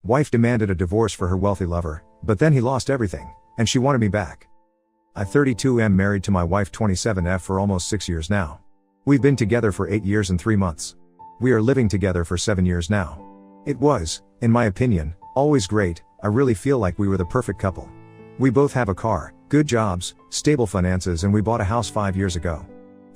Wife demanded a divorce for her wealthy lover, but then he lost everything, and she wanted me back. I 32 am married to my wife 27F for almost 6 years now. We've been together for 8 years and 3 months. We are living together for 7 years now. It was, in my opinion, always great. I really feel like we were the perfect couple. We both have a car, good jobs, stable finances, and we bought a house 5 years ago.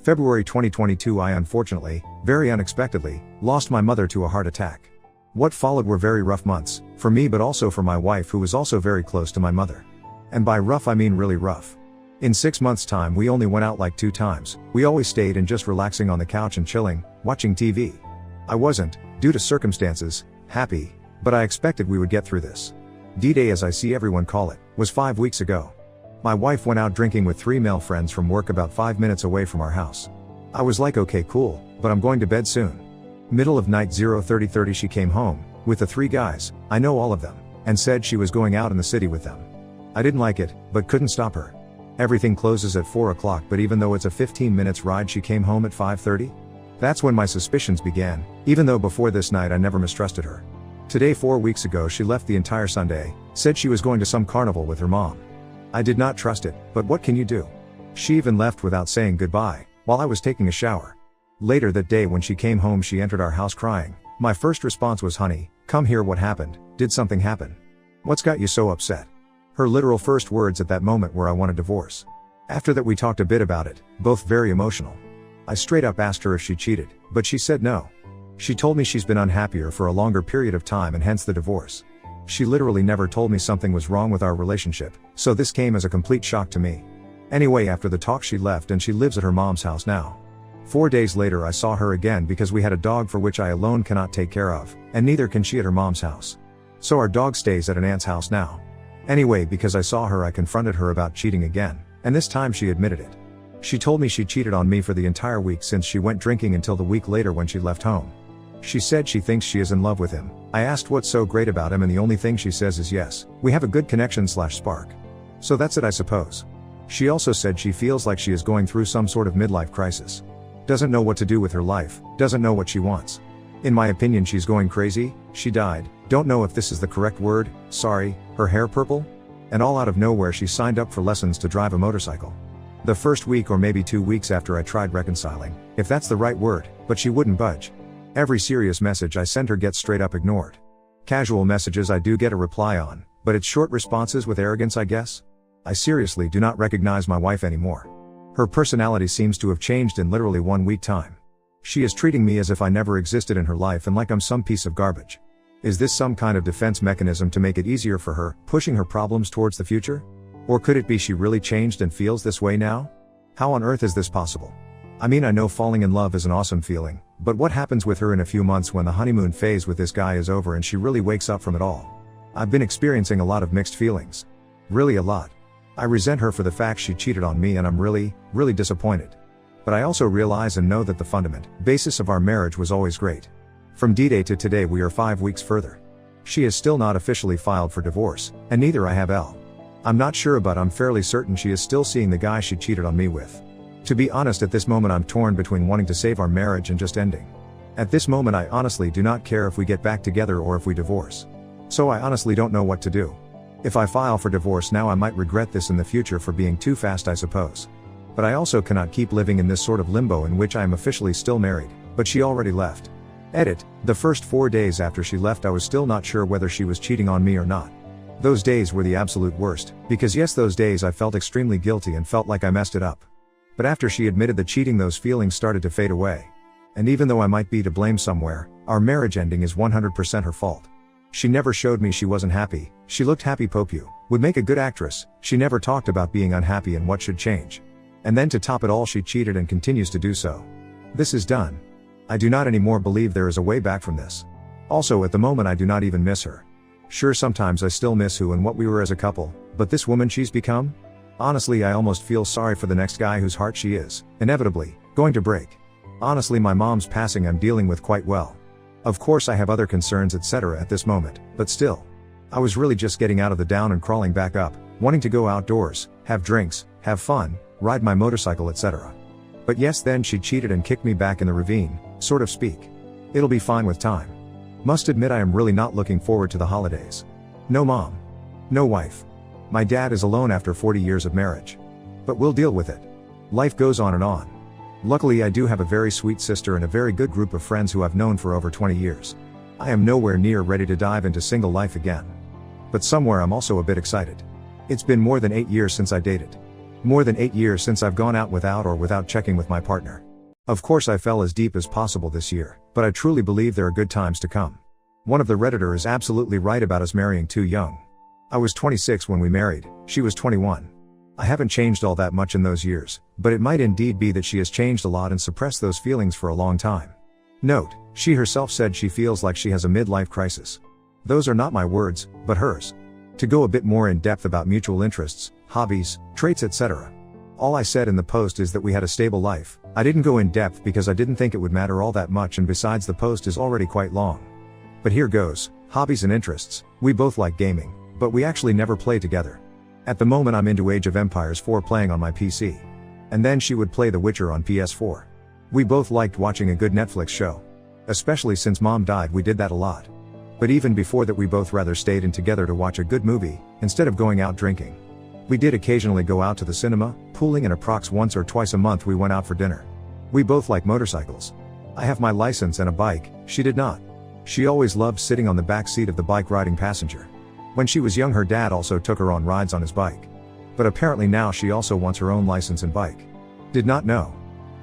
February 2022 I unfortunately, very unexpectedly, lost my mother to a heart attack. What followed were very rough months, for me but also for my wife who was also very close to my mother. And by rough I mean really rough. In 6 months' time we only went out like 2 times, we always stayed in just relaxing on the couch and chilling, watching TV. I wasn't, due to circumstances, happy, but I expected we would get through this. D-Day as I see everyone call it, was 5 weeks ago. My wife went out drinking with 3 male friends from work about 5 minutes away from our house. I was like okay cool, but I'm going to bed soon. Middle of night 0:30 she came home, with the 3 guys, I know all of them, and said she was going out in the city with them. I didn't like it, but couldn't stop her. Everything closes at 4 o'clock but even though it's a 15 minutes ride she came home at 5:30? That's when my suspicions began, even though before this night I never mistrusted her. Today 4 weeks ago she left the entire Sunday, said she was going to some carnival with her mom. I did not trust it, but what can you do? She even left without saying goodbye, while I was taking a shower. Later that day when she came home she entered our house crying. My first response was, honey, come here, what happened? Did something happen? What's got you so upset? Her literal first words at that moment were I want a divorce. After that we talked a bit about it, both very emotional. I straight up asked her if she cheated, but she said no. She told me she's been unhappier for a longer period of time and hence the divorce. She literally never told me something was wrong with our relationship, so this came as a complete shock to me. Anyway, after the talk she left and she lives at her mom's house now. 4 days later I saw her again because we had a dog for which I alone cannot take care of, and neither can she at her mom's house. So our dog stays at an aunt's house now. Anyway, because I saw her I confronted her about cheating again, and this time she admitted it. She told me she cheated on me for the entire week since she went drinking until the week later when she left home. She said she thinks she is in love with him. I asked what's so great about him and the only thing she says is yes, we have a good connection/spark. So that's it I suppose. She also said she feels like she is going through some sort of midlife crisis. Doesn't know what to do with her life, doesn't know what she wants. In my opinion she's going crazy, she died, don't know if this is the correct word, sorry, her hair purple? And all out of nowhere she signed up for lessons to drive a motorcycle. The first week or maybe 2 weeks after I tried reconciling, if that's the right word, but she wouldn't budge. Every serious message I send her gets straight up ignored. Casual messages I do get a reply on, but it's short responses with arrogance I guess. I seriously do not recognize my wife anymore. Her personality seems to have changed in literally 1 week time. She is treating me as if I never existed in her life and like I'm some piece of garbage. Is this some kind of defense mechanism to make it easier for her, pushing her problems towards the future? Or could it be she really changed and feels this way now? How on earth is this possible? I mean I know falling in love is an awesome feeling, but what happens with her in a few months when the honeymoon phase with this guy is over and she really wakes up from it all? I've been experiencing a lot of mixed feelings. Really a lot. I resent her for the fact she cheated on me and I'm really disappointed. But I also realize and know that the fundament, basis of our marriage was always great. From D-Day to today we are 5 weeks further. She is still not officially filed for divorce, and neither I have L. I'm not sure but I'm fairly certain she is still seeing the guy she cheated on me with. To be honest at this moment I'm torn between wanting to save our marriage and just ending. At this moment I honestly do not care if we get back together or if we divorce. So I honestly don't know what to do. If I file for divorce now I might regret this in the future for being too fast I suppose. But I also cannot keep living in this sort of limbo in which I am officially still married, but she already left. Edit, the first 4 days after she left I was still not sure whether she was cheating on me or not. Those days were the absolute worst, because yes those days I felt extremely guilty and felt like I messed it up. But after she admitted the cheating those feelings started to fade away. And even though I might be to blame somewhere, our marriage ending is 100% her fault. She never showed me she wasn't happy, she looked happy Popu, would make a good actress, she never talked about being unhappy and what should change. And then to top it all she cheated and continues to do so. This is done. I do not anymore believe there is a way back from this. Also at the moment I do not even miss her. Sure sometimes I still miss who and what we were as a couple, but this woman she's become? Honestly I almost feel sorry for the next guy whose heart she is, inevitably, going to break. Honestly my mom's passing I'm dealing with quite well. Of course I have other concerns etc. at this moment, but still. I was really just getting out of the down and crawling back up, wanting to go outdoors, have drinks, have fun, ride my motorcycle etc. But yes then she cheated and kicked me back in the ravine, sort of speak. It'll be fine with time. Must admit I am really not looking forward to the holidays. No mom. No wife. My dad is alone after 40 years of marriage. But we'll deal with it. Life goes on and on. Luckily I do have a very sweet sister and a very good group of friends who I've known for over 20 years. I am nowhere near ready to dive into single life again. But somewhere I'm also a bit excited. It's been more than 8 years since I dated. More than 8 years since I've gone out without checking with my partner. Of course I fell as deep as possible this year, but I truly believe there are good times to come. One of the Redditors is absolutely right about us marrying too young. I was 26 when we married, she was 21. I haven't changed all that much in those years, but it might indeed be that she has changed a lot and suppressed those feelings for a long time. Note, she herself said she feels like she has a midlife crisis. Those are not my words, but hers. To go a bit more in depth about mutual interests, hobbies, traits, etc. All I said in the post is that we had a stable life. I didn't go in depth because I didn't think it would matter all that much, and besides the post is already quite long. But here goes, hobbies and interests. We both like gaming, but we actually never play together. At the moment I'm into Age of Empires 4 playing on my PC. And then she would play The Witcher on PS4. We both liked watching a good Netflix show. Especially since mom died, we did that a lot. But even before that we both rather stayed in together to watch a good movie, instead of going out drinking. We did occasionally go out to the cinema, pooling, and approx once or twice a month we went out for dinner. We both like motorcycles. I have my license and a bike, she did not. She always loved sitting on the back seat of the bike riding passenger. When she was young her dad also took her on rides on his bike. But apparently now she also wants her own license and bike. Did not know.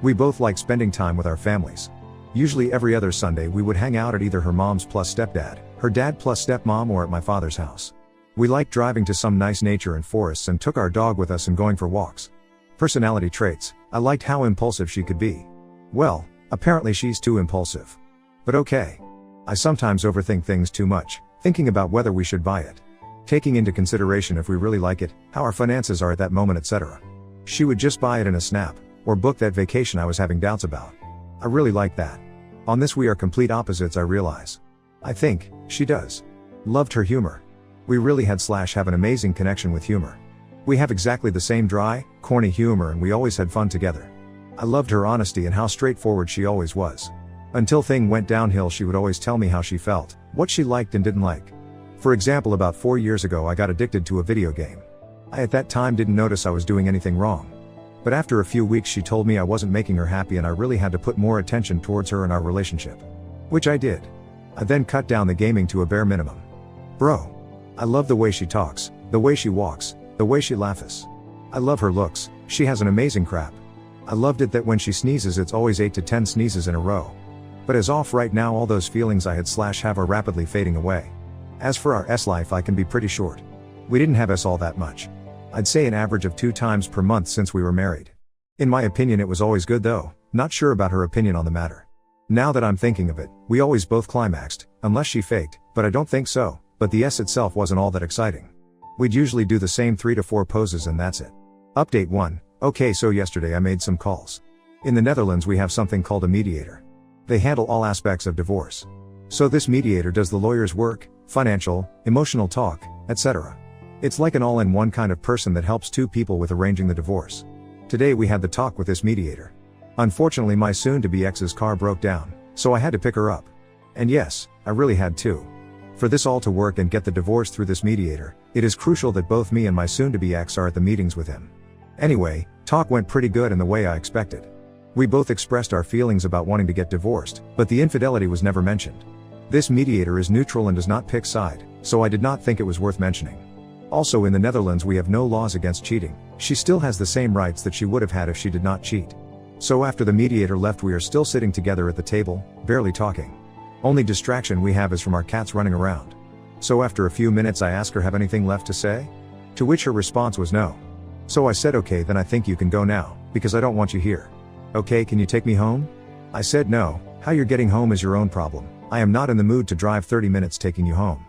We both like spending time with our families. Usually every other Sunday we would hang out at either her mom's plus stepdad, her dad plus stepmom, or at my father's house. We liked driving to some nice nature and forests and took our dog with us and going for walks. Personality traits, I liked how impulsive she could be. Well, apparently she's too impulsive. But okay. I sometimes overthink things too much, thinking about whether we should buy it. Taking into consideration if we really like it, how our finances are at that moment, etc. She would just buy it in a snap, or book that vacation I was having doubts about. I really like that. On this we are complete opposites, I realize. I think, she does. Loved her humor. We really have an amazing connection with humor. We have exactly the same dry, corny humor and we always had fun together. I loved her honesty and how straightforward she always was. Until thing went downhill she would always tell me how she felt, what she liked and didn't like. For example, about 4 years ago I got addicted to a video game. I at that time didn't notice I was doing anything wrong. But after a few weeks she told me I wasn't making her happy and I really had to put more attention towards her and our relationship. Which I did. I then cut down the gaming to a bare minimum. Bro. I love the way she talks, the way she walks, the way she laughs. I love her looks, she has an amazing crap. I loved it that when she sneezes it's always 8 to 10 sneezes in a row. But as off right now all those feelings I had/have are rapidly fading away. As for our life I can be pretty short. We didn't have all that much. I'd say an average of 2 times per month since we were married. In my opinion it was always good though, not sure about her opinion on the matter. Now that I'm thinking of it, we always both climaxed, unless she faked, but I don't think so, but the itself wasn't all that exciting. We'd usually do the same 3 to 4 poses and that's it. Update 1. Okay, so yesterday I made some calls. In the Netherlands we have something called a mediator. They handle all aspects of divorce. So this mediator does the lawyer's work, financial, emotional talk, etc. It's like an all-in-one kind of person that helps 2 people with arranging the divorce. Today we had the talk with this mediator. Unfortunately my soon-to-be ex's car broke down, so I had to pick her up. And yes, I really had to. For this all to work and get the divorce through this mediator, it is crucial that both me and my soon-to-be ex are at the meetings with him. Anyway, talk went pretty good in the way I expected. We both expressed our feelings about wanting to get divorced, but the infidelity was never mentioned. This mediator is neutral and does not pick side, so I did not think it was worth mentioning. Also in the Netherlands we have no laws against cheating, she still has the same rights that she would have had if she did not cheat. So after the mediator left we are still sitting together at the table, barely talking. Only distraction we have is from our cats running around. So after a few minutes I ask her have anything left to say? To which her response was no. So I said okay then I think you can go now, because I don't want you here. Okay, can you take me home? I said no, how you're getting home is your own problem, I am not in the mood to drive 30 minutes taking you home.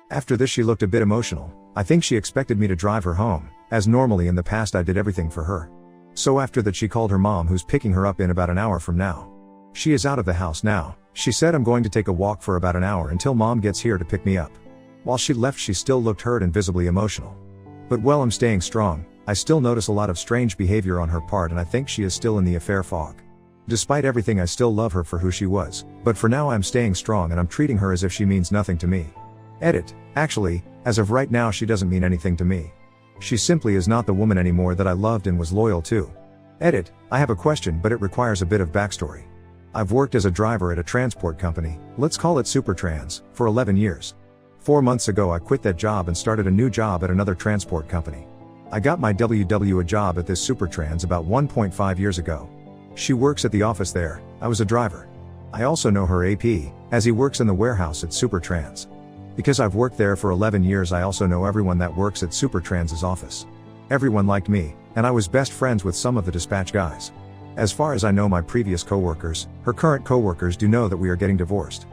After this she looked a bit emotional, I think she expected me to drive her home, as normally in the past I did everything for her. So after that she called her mom who's picking her up in about an hour from now. She is out of the house now, she said I'm going to take a walk for about an hour until mom gets here to pick me up. While she left she still looked hurt and visibly emotional. But while I'm staying strong, I still notice a lot of strange behavior on her part and I think she is still in the affair fog. Despite everything, I still love her for who she was, but for now I'm staying strong and I'm treating her as if she means nothing to me. Edit. Actually, as of right now she doesn't mean anything to me. She simply is not the woman anymore that I loved and was loyal to. Edit. I have a question, but it requires a bit of backstory. I've worked as a driver at a transport company, let's call it Supertrans, for 11 years. 4 months ago I quit that job and started a new job at another transport company. I got my WW a job at this Supertrans about 1.5 years ago. She works at the office there, I was a driver. I also know her AP, as he works in the warehouse at Supertrans. Because I've worked there for 11 years I also know everyone that works at Supertrans's office. Everyone liked me, and I was best friends with some of the dispatch guys. As far as I know my previous coworkers, her current coworkers do know that we are getting divorced.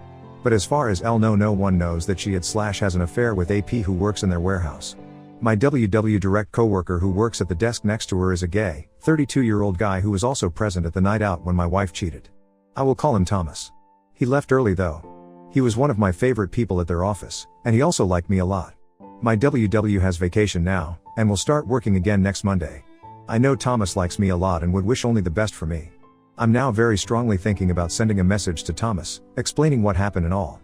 But as far as no one knows that she has an affair with AP who works in their warehouse. My WW direct coworker who works at the desk next to her is a gay, 32-year-old guy who was also present at the night out when my wife cheated. I will call him Thomas. He left early though. He was one of my favorite people at their office, and he also liked me a lot. My WW has vacation now, and will start working again next Monday. I know Thomas likes me a lot and would wish only the best for me. I'm now very strongly thinking about sending a message to Thomas, explaining what happened and all.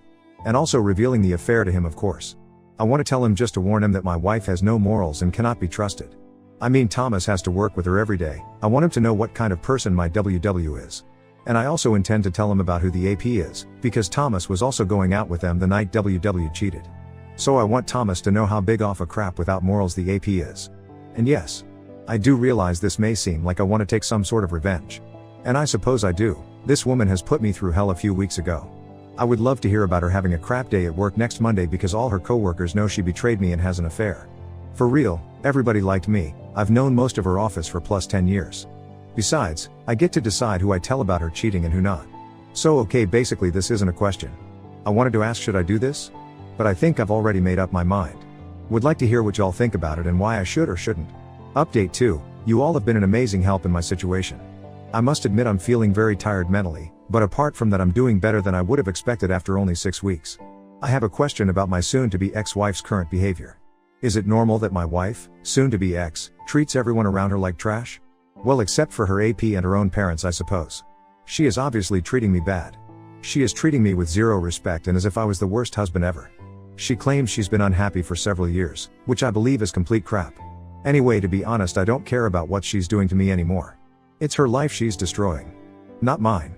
And also revealing the affair to him, of course. I want to tell him just to warn him that my wife has no morals and cannot be trusted. I mean, Thomas has to work with her every day. I want him to know what kind of person my WW is. And I also intend to tell him about who the AP is, because Thomas was also going out with them the night WW cheated. So I want Thomas to know how big off a crap without morals the AP is. And yes, I do realize this may seem like I want to take some sort of revenge. And I suppose I do. This woman has put me through hell a few weeks ago. I would love to hear about her having a crap day at work next Monday because all her coworkers know she betrayed me and has an affair. For real, everybody liked me. I've known most of her office for plus 10 years. Besides, I get to decide who I tell about her cheating and who not. So okay, basically this isn't a question. I wanted to ask, should I do this? But I think I've already made up my mind. Would like to hear what y'all think about it and why I should or shouldn't. Update 2. You all have been an amazing help in my situation. I must admit I'm feeling very tired mentally, but apart from that I'm doing better than I would have expected after only 6 weeks. I have a question about my soon-to-be ex-wife's current behavior. Is it normal that my wife, soon-to-be ex, treats everyone around her like trash? Well, except for her AP and her own parents, I suppose. She is obviously treating me bad. She is treating me with zero respect and as if I was the worst husband ever. She claims she's been unhappy for several years, which I believe is complete crap. Anyway, to be honest, I don't care about what she's doing to me anymore. It's her life she's destroying. Not mine.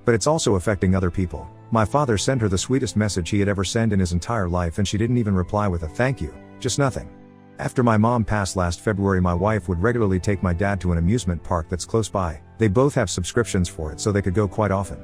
But it's also affecting other people. My father sent her the sweetest message he had ever sent in his entire life and she didn't even reply with a thank you, just nothing. After my mom passed last February, my wife would regularly take my dad to an amusement park that's close by. They both have subscriptions for it so they could go quite often.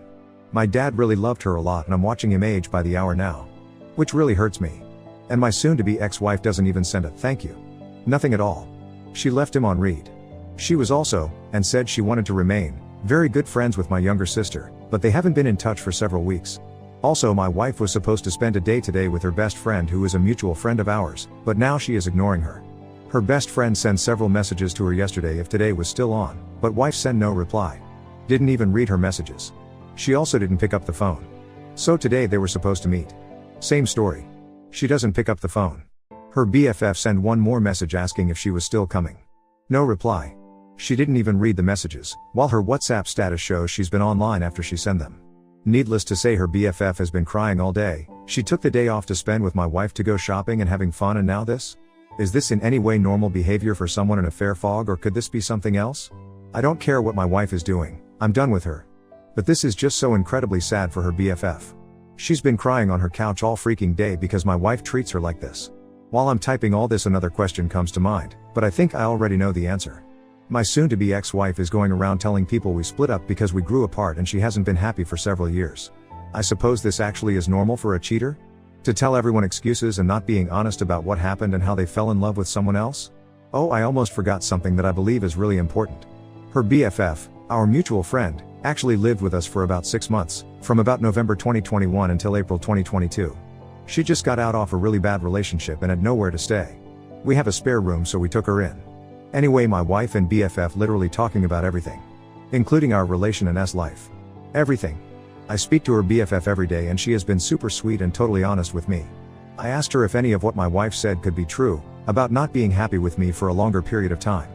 My dad really loved her a lot and I'm watching him age by the hour now. Which really hurts me. And my soon-to-be ex-wife doesn't even send a thank you. Nothing at all. She left him on read. She was also, and said she wanted to remain, very good friends with my younger sister, but they haven't been in touch for several weeks. Also, my wife was supposed to spend a day today with her best friend who is a mutual friend of ours, but now she is ignoring her. Her best friend sent several messages to her yesterday if today was still on, but wife sent no reply. Didn't even read her messages. She also didn't pick up the phone. So today they were supposed to meet. Same story. She doesn't pick up the phone. Her BFF sent one more message asking if she was still coming. No reply. She didn't even read the messages, while her WhatsApp status shows she's been online after she sent them. Needless to say, her BFF has been crying all day. She took the day off to spend with my wife to go shopping and having fun, and now this? Is this in any way normal behavior for someone in a fair fog, or could this be something else? I don't care what my wife is doing, I'm done with her. But this is just so incredibly sad for her BFF. She's been crying on her couch all freaking day because my wife treats her like this. While I'm typing all this, another question comes to mind, but I think I already know the answer. My soon-to-be ex-wife is going around telling people we split up because we grew apart and she hasn't been happy for several years. I suppose this actually is normal for a cheater? To tell everyone excuses and not being honest about what happened and how they fell in love with someone else? Oh, I almost forgot something that I believe is really important. Her BFF, our mutual friend, actually lived with us for about 6 months, from about November 2021 until April 2022. She just got out off a really bad relationship and had nowhere to stay. We have a spare room, so we took her in. Anyway, my wife and BFF literally talking about everything. Including our relation and life. Everything. I speak to her BFF every day and she has been super sweet and totally honest with me. I asked her if any of what my wife said could be true, about not being happy with me for a longer period of time.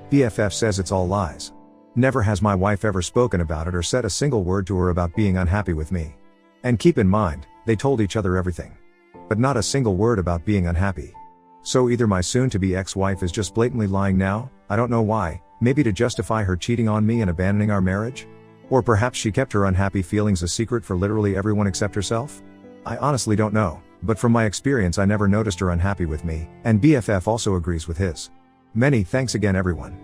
BFF says it's all lies. Never has my wife ever spoken about it or said a single word to her about being unhappy with me. And keep in mind, they told each other everything. But not a single word about being unhappy. So either my soon-to-be ex-wife is just blatantly lying now, I don't know why, maybe to justify her cheating on me and abandoning our marriage? Or perhaps she kept her unhappy feelings a secret for literally everyone except herself? I honestly don't know, but from my experience I never noticed her unhappy with me, and BFF also agrees with his. Many thanks again everyone.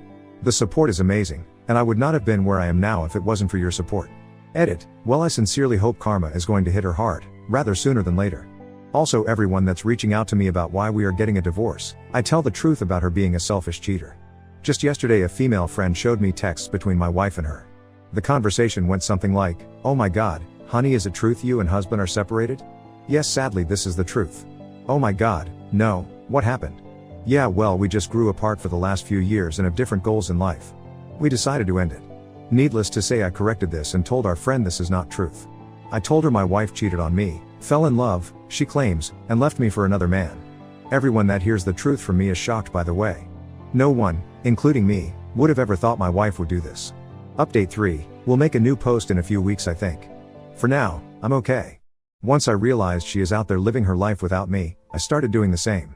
The support is amazing, and I would not have been where I am now if it wasn't for your support. Edit. Well, I sincerely hope karma is going to hit her hard, rather sooner than later. Also everyone that's reaching out to me about why we are getting a divorce, I tell the truth about her being a selfish cheater. Just yesterday a female friend showed me texts between my wife and her. The conversation went something like, "Oh my god, honey, is it truth you and husband are separated?" "Yes, sadly this is the truth." "Oh my god, no, what happened?" "Yeah, well, we just grew apart for the last few years and have different goals in life. We decided to end it." Needless to say I corrected this and told our friend this is not truth. I told her my wife cheated on me, fell in love, she claims, and left me for another man. Everyone that hears the truth from me is shocked by the way. No one, including me, would have ever thought my wife would do this. Update 3, we'll make a new post in a few weeks I think. For now, I'm okay. Once I realized she is out there living her life without me, I started doing the same.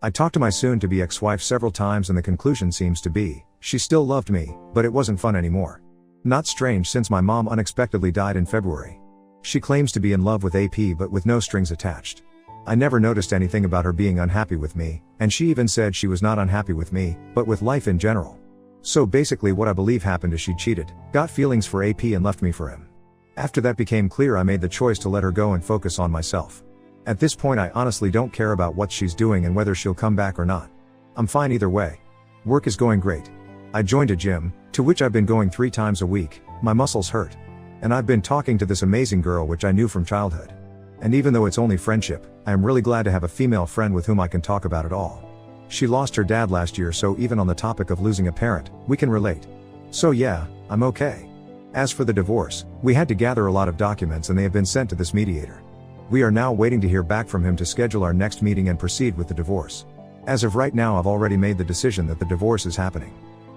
I talked to my soon-to-be ex-wife several times and the conclusion seems to be, she still loved me, but it wasn't fun anymore. Not strange since my mom unexpectedly died in February. She claims to be in love with AP but with no strings attached. I never noticed anything about her being unhappy with me, and she even said she was not unhappy with me, but with life in general. So basically what I believe happened is she cheated, got feelings for AP and left me for him. After that became clear I made the choice to let her go and focus on myself. At this point I honestly don't care about what she's doing and whether she'll come back or not. I'm fine either way. Work is going great. I joined a gym, to which I've been going 3 times a week, my muscles hurt. And I've been talking to this amazing girl which I knew from childhood. And even though it's only friendship, I am really glad to have a female friend with whom I can talk about it all. She lost her dad last year, so even on the topic of losing a parent, we can relate. So yeah, I'm okay. As for the divorce, we had to gather a lot of documents and they have been sent to this mediator. We are now waiting to hear back from him to schedule our next meeting and proceed with the divorce. As of right now I've already made the decision that the divorce is happening.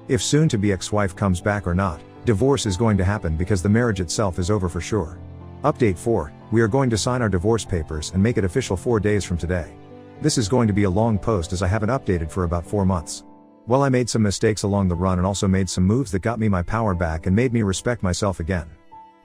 If soon-to-be ex-wife comes back or not, divorce is going to happen because the marriage itself is over for sure. Update 4, we are going to sign our divorce papers and make it official 4 days from today. This is going to be a long post as I haven't updated for about 4 months. Well, I made some mistakes along the run and also made some moves that got me my power back and made me respect myself again.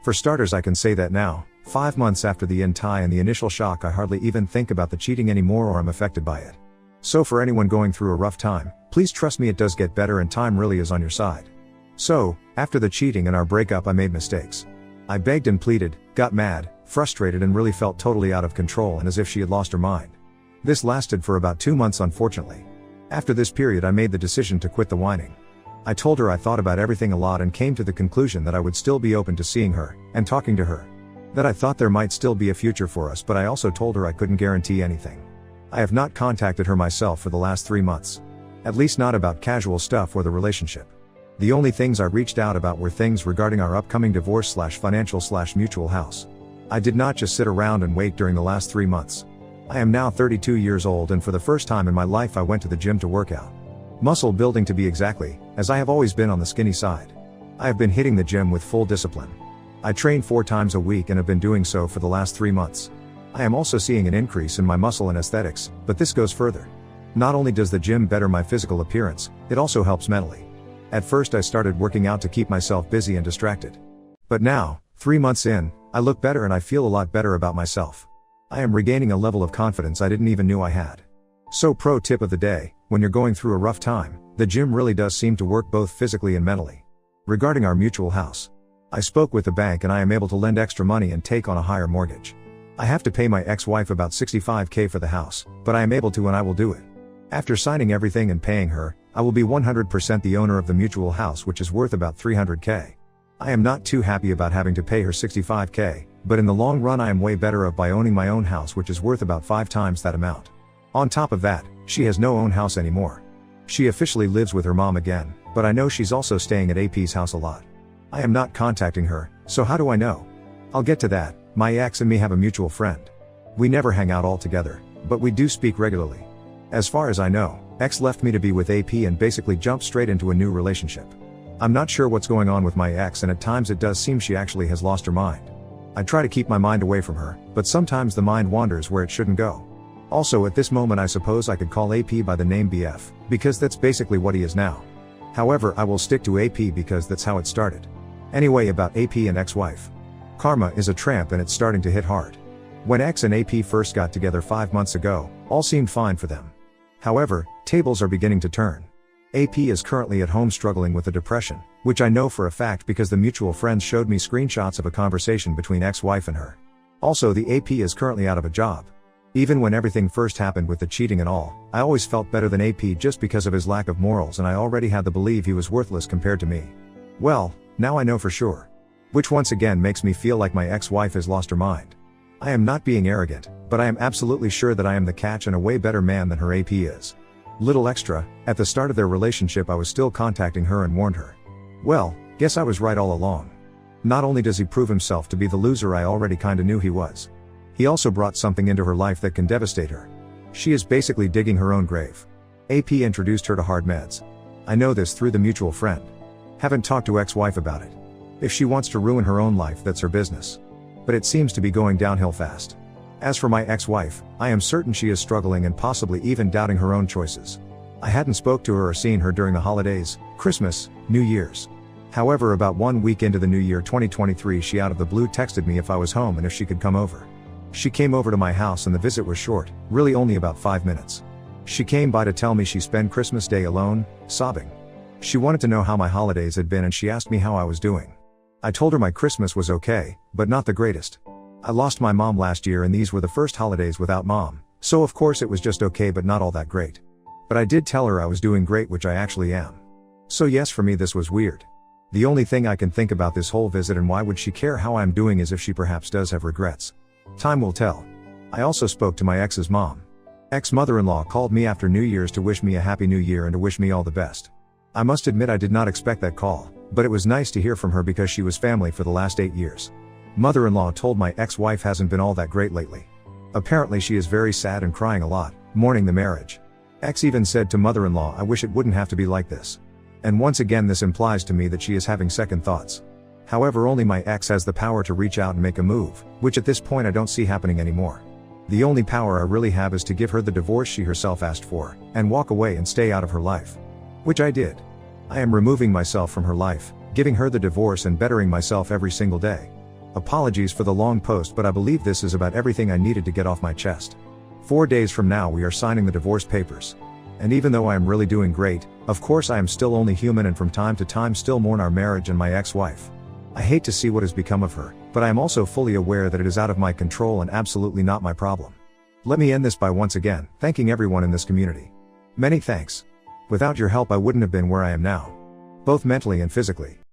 For starters, I can say that now, 5 months after the tie and the initial shock, I hardly even think about the cheating anymore or I'm affected by it. So for anyone going through a rough time, please trust me, it does get better and time really is on your side. So, after the cheating and our breakup I made mistakes. I begged and pleaded, got mad, frustrated and really felt totally out of control and as if she had lost her mind. This lasted for about 2 months unfortunately. After this period I made the decision to quit the whining. I told her I thought about everything a lot and came to the conclusion that I would still be open to seeing her, and talking to her. That I thought there might still be a future for us, but I also told her I couldn't guarantee anything. I have not contacted her myself for the last 3 months. At least not about casual stuff or the relationship. The only things I reached out about were things regarding our upcoming divorce/financial/mutual house. I did not just sit around and wait during the last 3 months. I am now 32 years old and for the first time in my life I went to the gym to work out. Muscle building to be exactly, as I have always been on the skinny side. I have been hitting the gym with full discipline. I train 4 times a week and have been doing so for the last 3 months. I am also seeing an increase in my muscle and aesthetics, but this goes further. Not only does the gym better my physical appearance, it also helps mentally. At first I started working out to keep myself busy and distracted. But now, 3 months in, I look better and I feel a lot better about myself. I am regaining a level of confidence I didn't even knew I had. So pro tip of the day, when you're going through a rough time, the gym really does seem to work both physically and mentally. Regarding our mutual house. I spoke with the bank and I am able to lend extra money and take on a higher mortgage. I have to pay my ex-wife about $65,000 for the house, but I am able to and I will do it. After signing everything and paying her, I will be 100% the owner of the mutual house, which is worth about $300,000. I am not too happy about having to pay her $65,000, but in the long run I am way better off by owning my own house, which is worth about 5 times that amount. On top of that, she has no own house anymore. She officially lives with her mom again, but I know she's also staying at AP's house a lot. I am not contacting her, so how do I know? I'll get to that. My ex and me have a mutual friend. We never hang out all together, but we do speak regularly. As far as I know, ex left me to be with AP and basically jumped straight into a new relationship. I'm not sure what's going on with my ex, and at times it does seem she actually has lost her mind. I try to keep my mind away from her, but sometimes the mind wanders where it shouldn't go. Also, at this moment I suppose I could call AP by the name BF, because that's basically what he is now. However, I will stick to AP because that's how it started. Anyway, about AP and ex-wife. Karma is a tramp and it's starting to hit hard. When X and AP first got together 5 months ago, all seemed fine for them. However, tables are beginning to turn. AP is currently at home struggling with a depression, which I know for a fact because the mutual friends showed me screenshots of a conversation between ex-wife and her. Also, the AP is currently out of a job. Even when everything first happened with the cheating and all, I always felt better than AP just because of his lack of morals, and I already had to believe he was worthless compared to me. Well, now I know for sure. Which once again makes me feel like my ex-wife has lost her mind. I am not being arrogant, but I am absolutely sure that I am the catch and a way better man than her AP is. Little extra, at the start of their relationship I was still contacting her and warned her. Well, guess I was right all along. Not only does he prove himself to be the loser I already kinda knew he was, he also brought something into her life that can devastate her. She is basically digging her own grave. AP introduced her to hard meds. I know this through the mutual friend. Haven't talked to ex-wife about it. If she wants to ruin her own life, that's her business. But it seems to be going downhill fast. As for my ex-wife, I am certain she is struggling and possibly even doubting her own choices. I hadn't spoke to her or seen her during the holidays, Christmas, New Year's. However, about 1 week into the new year 2023, she out of the blue texted me if I was home and if she could come over. She came over to my house and the visit was short, really only about 5 minutes. She came by to tell me she spent Christmas Day alone, sobbing. She wanted to know how my holidays had been and she asked me how I was doing. I told her my Christmas was okay, but not the greatest. I lost my mom last year and these were the first holidays without mom, so of course it was just okay but not all that great. But I did tell her I was doing great, which I actually am. So yes, for me this was weird. The only thing I can think about this whole visit and why would she care how I'm doing is if she perhaps does have regrets. Time will tell. I also spoke to my ex's mom. Ex-mother-in-law called me after New Year's to wish me a happy new year and to wish me all the best. I must admit I did not expect that call, but it was nice to hear from her because she was family for the last 8 years. Mother-in-law told my ex-wife hasn't been all that great lately. Apparently she is very sad and crying a lot, mourning the marriage. Ex even said to mother-in-law, I wish it wouldn't have to be like this. And once again this implies to me that she is having second thoughts. However, only my ex has the power to reach out and make a move, which at this point I don't see happening anymore. The only power I really have is to give her the divorce she herself asked for, and walk away and stay out of her life. Which I did. I am removing myself from her life, giving her the divorce and bettering myself every single day. Apologies for the long post, but I believe this is about everything I needed to get off my chest. 4 days from now we are signing the divorce papers. And even though I am really doing great, of course I am still only human and from time to time still mourn our marriage and my ex-wife. I hate to see what has become of her, but I am also fully aware that it is out of my control and absolutely not my problem. Let me end this by once again thanking everyone in this community. Many thanks. Without your help I wouldn't have been where I am now. Both mentally and physically.